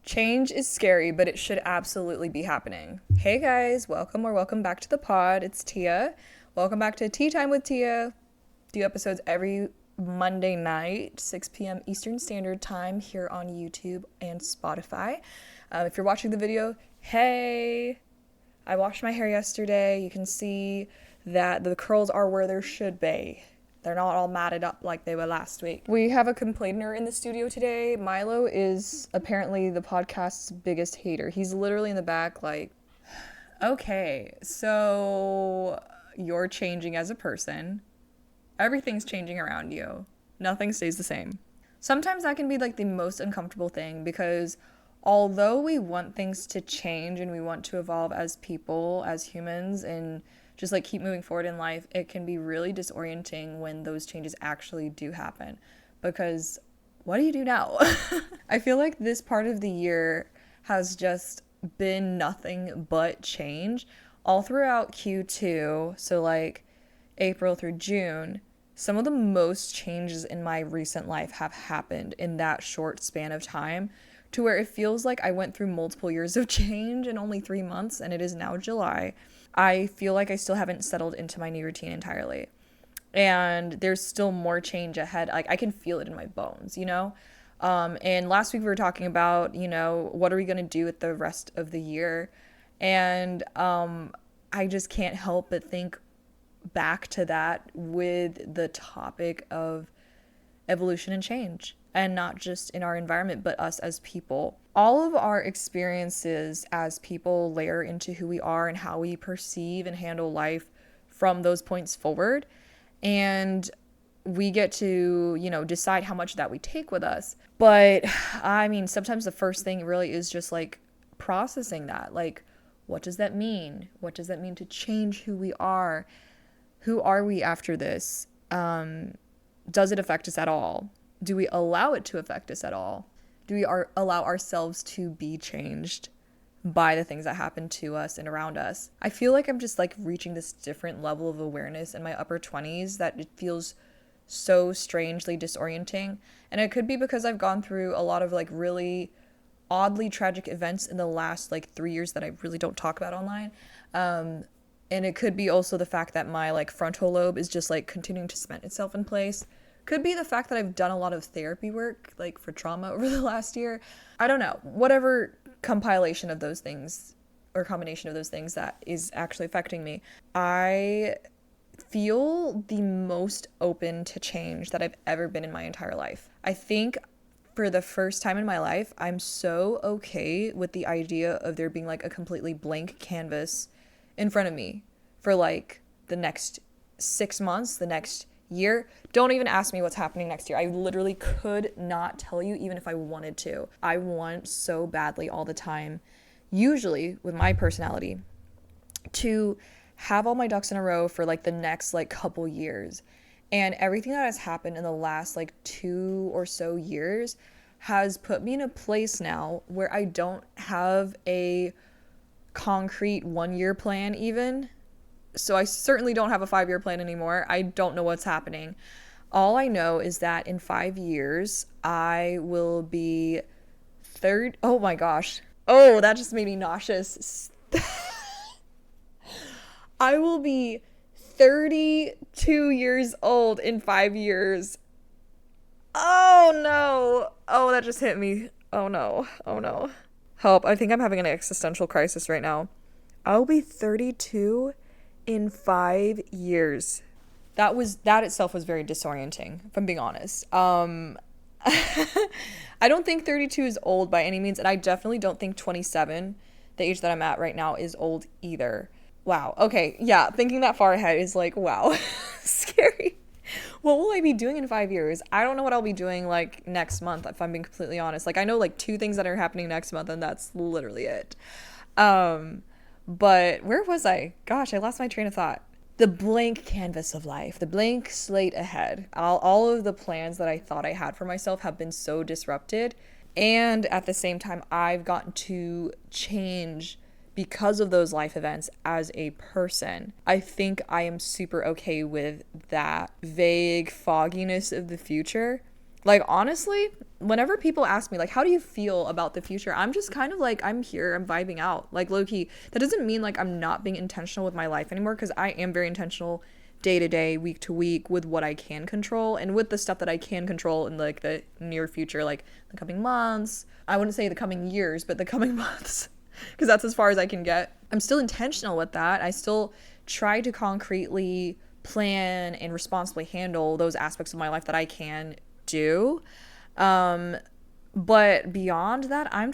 Change is scary, but it should absolutely be happening. Hey guys, welcome back to the pod. It's Tia. Welcome back to Tea Time with Tia. Do episodes every Monday night, 6 p.m. Eastern Standard Time here on YouTube and Spotify. If you're watching the video, hey, I washed my hair yesterday. You can see that the curls are where they should be. They're not all matted up like they were last week. We have a complainer in the studio today. Milo is apparently the podcast's biggest hater. He's literally in the back like, okay, so you're changing as a person. Everything's changing around you. Nothing stays the same. Sometimes that can be like the most uncomfortable thing because although we want things to change and we want to evolve as people, as humans, and just like keep moving forward in life, it can be really disorienting when those changes actually do happen. Because what do you do now? I feel like this part of the year has just been nothing but change all throughout Q2. So like April through June, some of the most changes in my recent life have happened in that short span of time, to where it feels like I went through multiple years of change in only 3 months, and it is now July. I feel like I still haven't settled into my new routine entirely. And there's still more change ahead. Like I can feel it in my bones, you know? And last week we were talking about, what are we going to do with the rest of the year? And I just can't help but think back to that with the topic of evolution and change. And not just in our environment, but us as people. All of our experiences as people layer into who we are and how we perceive and handle life from those points forward. And we get to, decide how much of that we take with us. But I mean, sometimes the first thing really is just like processing that. Like, what does that mean? What does that mean to change who we are? Who are we after this? Does it affect us at all? Do we allow it to affect us at all? Do we allow ourselves to be changed by the things that happen to us and around us? I feel like I'm just like reaching this different level of awareness in my upper 20s that it feels so strangely disorienting. And it could be because I've gone through a lot of like really oddly tragic events in the last like 3 years that I really don't talk about online. And it could be also the fact that my like frontal lobe is just like continuing to cement itself in place. Could be the fact that I've done a lot of therapy work, like for trauma over the last year. I don't know. Whatever compilation of those things or combination of those things that is actually affecting me, I feel the most open to change that I've ever been in my entire life. I think for the first time in my life, I'm so okay with the idea of there being like a completely blank canvas in front of me for like the next 6 months, the next year. Don't even ask me what's happening next year. I literally could not tell you even if I wanted to. I want so badly all the time, usually with my personality, to have all my ducks in a row for like the next like couple years. And everything that has happened in the last like 2 or so years has put me in a place now where I don't have a concrete 1-year plan even. So I certainly don't have a 5-year plan anymore. I don't know what's happening. All I know is that in 5 years, I will be oh my gosh. Oh, that just made me nauseous. I will be 32 years old in 5 years. Oh no. Oh, that just hit me. Oh no. Oh no. Help. I think I'm having an existential crisis right now. I'll be 32 in 5 years. That itself was very disorienting, if I'm being honest. I don't think 32 is old by any means, and I definitely don't think 27, the age that I'm at right now, is old either. Wow. Okay. Yeah. Thinking that far ahead is like, wow, scary. What will I be doing in 5 years? I don't know what I'll be doing like next month, if I'm being completely honest. Like I know like 2 things that are happening next month, and that's literally it. But where was I? Gosh, I lost my train of thought. The blank canvas of life, the blank slate ahead. All of the plans that I thought I had for myself have been so disrupted. And at the same time, I've gotten to change because of those life events as a person. I think I am super okay with that vague fogginess of the future. Like, honestly, whenever people ask me, like, how do you feel about the future? I'm just kind of like, I'm here, I'm vibing out. Like, low key, that doesn't mean like I'm not being intentional with my life anymore, because I am very intentional day to day, week to week with what I can control and with the stuff that I can control in like the near future, like the coming months. I wouldn't say the coming years, but the coming months, because that's as far as I can get. I'm still intentional with that. I still try to concretely plan and responsibly handle those aspects of my life that I can do. But beyond that, I'm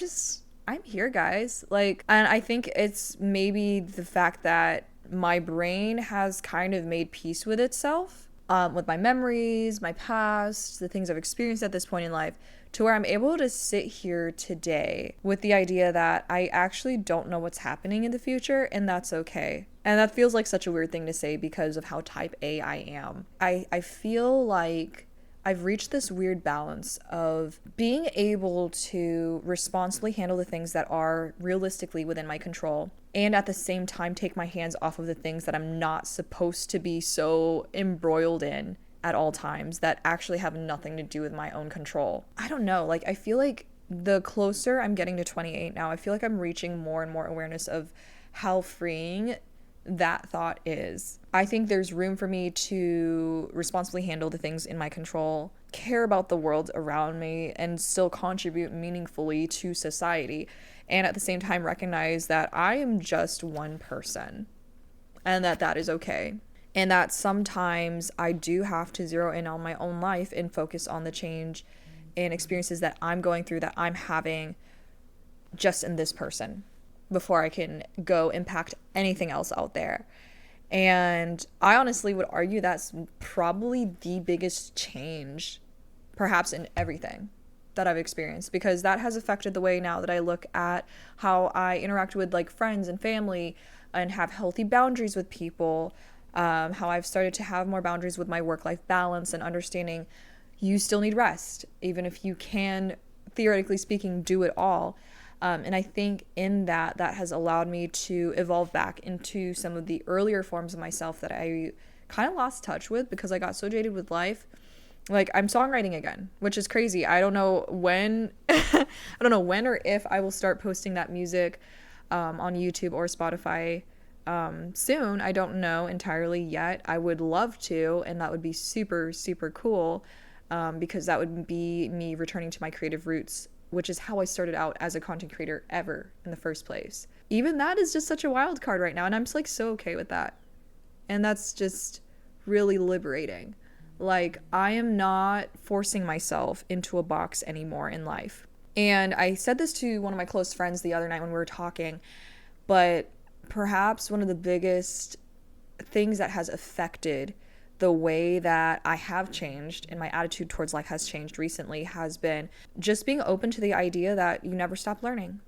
here, guys. Like, and I think it's maybe the fact that my brain has kind of made peace with itself, with my memories, my past, the things I've experienced at this point in life, to where I'm able to sit here today with the idea that I actually don't know what's happening in the future, and that's okay. And that feels like such a weird thing to say because of how type A I am. I feel like I've reached this weird balance of being able to responsibly handle the things that are realistically within my control, and at the same time take my hands off of the things that I'm not supposed to be so embroiled in at all times that actually have nothing to do with my own control. I don't know, like, I feel like the closer I'm getting to 28 now, I feel like I'm reaching more and more awareness of how freeing that thought is. I think there's room for me to responsibly handle the things in my control, care about the world around me, and still contribute meaningfully to society. And at the same time, recognize that I am just one person and that is okay. And that sometimes I do have to zero in on my own life and focus on the change and experiences that I'm going through, that I'm having just in this person, before I can go impact anything else out there. And I honestly would argue that's probably the biggest change, perhaps, in everything that I've experienced, because that has affected the way now that I look at how I interact with like friends and family and have healthy boundaries with people, how I've started to have more boundaries with my work-life balance and understanding you still need rest, even if you can, theoretically speaking, do it all. And I think in that has allowed me to evolve back into some of the earlier forms of myself that I kind of lost touch with because I got so jaded with life. Like, I'm songwriting again, which is crazy. I don't know when, I don't know when or if I will start posting that music on YouTube or Spotify soon. I don't know entirely yet. I would love to, and that would be super, super cool, because that would be me returning to my creative roots, which is how I started out as a content creator ever in the first place. Even that is just such a wild card right now, and I'm just like so okay with that. And that's just really liberating. Like, I am not forcing myself into a box anymore in life. And I said this to one of my close friends the other night when we were talking, but perhaps one of the biggest things that has affected the way that I have changed and my attitude towards life has changed recently has been just being open to the idea that you never stop learning.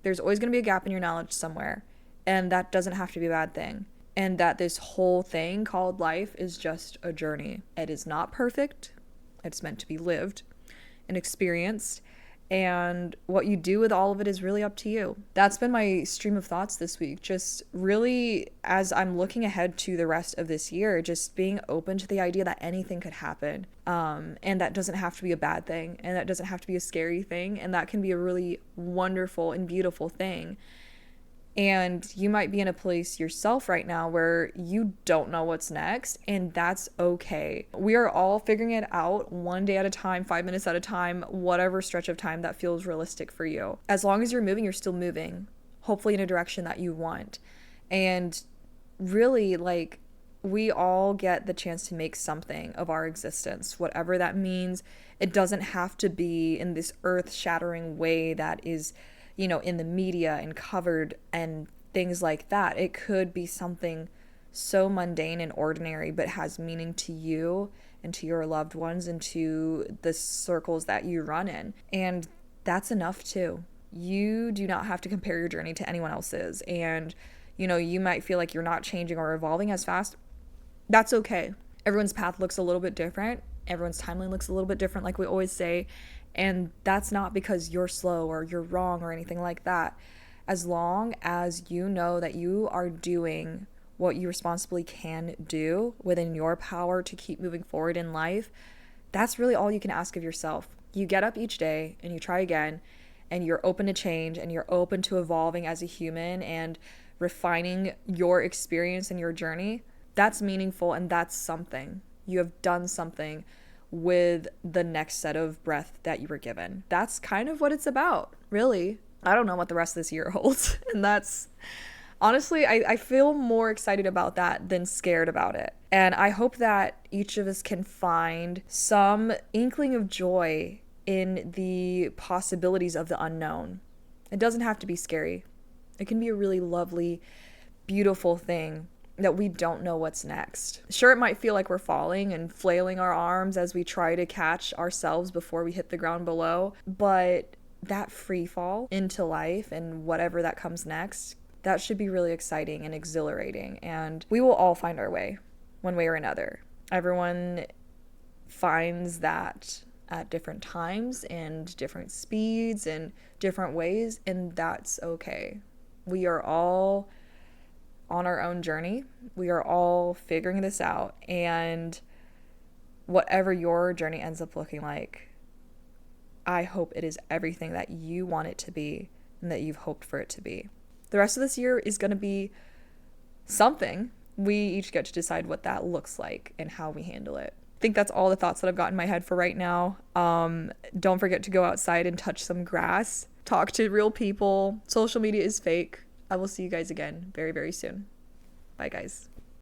There's always going to be a gap in your knowledge somewhere, and that doesn't have to be a bad thing. And that this whole thing called life is just a journey. It is not perfect. It's meant to be lived and experienced. And what you do with all of it is really up to you. That's been my stream of thoughts this week. Just really, as I'm looking ahead to the rest of this year, just being open to the idea that anything could happen. And that doesn't have to be a bad thing. And that doesn't have to be a scary thing. And that can be a really wonderful and beautiful thing. And you might be in a place yourself right now where you don't know what's next, and that's okay. We are all figuring it out one day at a time, 5 minutes at a time, whatever stretch of time that feels realistic for you. As long as you're moving, you're still moving, hopefully in a direction that you want. And really, like, we all get the chance to make something of our existence, whatever that means. It doesn't have to be in this earth-shattering way that is, you know, in the media and covered and things like that. It could be something so mundane and ordinary, but has meaning to you and to your loved ones and to the circles that you run in. And that's enough too. You do not have to compare your journey to anyone else's. And, you know, you might feel like you're not changing or evolving as fast. That's okay. Everyone's path looks a little bit different. Everyone's timeline looks a little bit different, like we always say. And that's not because you're slow or you're wrong or anything like that. As long as you know that you are doing what you responsibly can do within your power to keep moving forward in life, that's really all you can ask of yourself. You get up each day and you try again, and you're open to change, and you're open to evolving as a human and refining your experience and your journey. That's meaningful, and that's something. You have done something with the next set of breath that you were given. That's kind of what it's about, really. I don't know what the rest of this year holds. And that's honestly, I feel more excited about that than scared about it. And I hope that each of us can find some inkling of joy in the possibilities of the unknown. It doesn't have to be scary. It can be a really lovely, beautiful thing that we don't know what's next. Sure, it might feel like we're falling and flailing our arms as we try to catch ourselves before we hit the ground below, but that free fall into life and whatever that comes next, that should be really exciting and exhilarating, and we will all find our way one way or another. Everyone finds that at different times and different speeds and different ways, and that's okay. We are all on our own journey. We are all figuring this out, and whatever your journey ends up looking like, I hope it is everything that you want it to be and that you've hoped for it to be. The rest of this year is going to be something. We each get to decide what that looks like and how we handle it. I think that's all the thoughts that I've got in my head for right now. Don't forget to go outside and touch some grass. Talk to real people. Social media is fake. I will see you guys again very, very soon. Bye, guys.